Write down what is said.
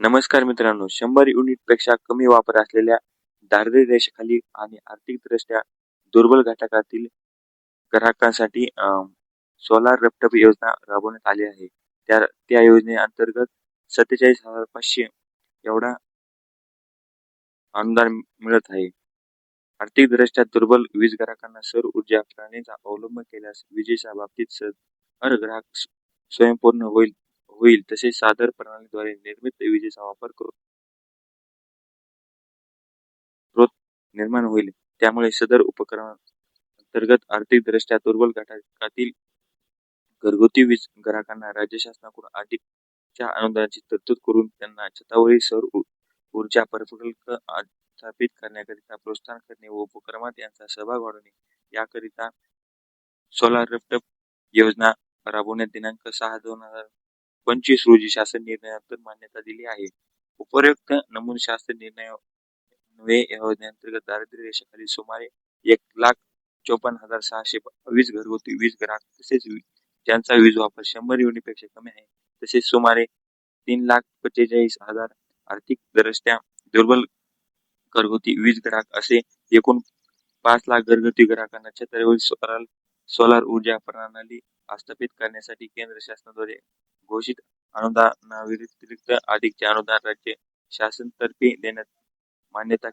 नमस्कार मित्रांनो, 100 युनिटपेक्षा कमी वापर असलेल्या दारिद्र्य रेषेखाली आणि आर्थिकदृष्ट्या दुर्बल घटकातील ग्राहकांसाठी सोलार रफ्तार योजना राबवण्यात आली आहे. त्या योजनेअंतर्गत 47,500 एवढा अनुदान मिळत आहे. आर्थिकदृष्ट्या दुर्बल वीज ग्राहकांना सौर ऊर्जा प्रणालीचा अवलंब केल्यास विजेच्या बाबतीत हर ग्राहक स्वयंपूर्ण होईल तसेच सादर प्रणालीद्वारे निर्मित विजेचा वापर करून स्रोत निर्माण होईल. त्यामुळे सदर उपक्रमांतर्गत आर्थिकदृष्ट्या दुर्बल घटकातील घरगुती वीज ग्राहकांना राज्य शासनाकडून अधिकच्या अनुदानाची तरतूद करून त्यांना छतावरील सौर ऊर्जा प्रकल्प स्थापित करण्याकरिता प्रोत्साहन करणे व उपक्रमात यांचा सहभाग वाढवणे याकरिता सोलार रफ्तार योजना राबवण्यात दिनांक 6/2025 रोजी शासन निर्णयातून मान्यता दिली आहे. उपरोक्त नमूद शासन निर्णय योजनेअंतर्गत दारिद्र्य रेषेखाली सुमारे 1,54,622 घरगुती वीज ग्राहक तसेच ज्यांचा वीज वापर 100 युनिटपेक्षा कमी आहे तसेच सुमारे 3,45,000 आर्थिकदृष्ट्या दुर्बल घरगुती वीज ग्राहक असे एकूण 5 लाख घरगुती ग्राहकांना छतावरील सोलार ऊर्जा प्रणाली स्थापित करण्यासाठी केंद्र शासनाद्वारे घोषित अनुदानाव्यतिरिक्त अधिकचे अनुदान राज्य शासनातर्फे देण्यात मान्यता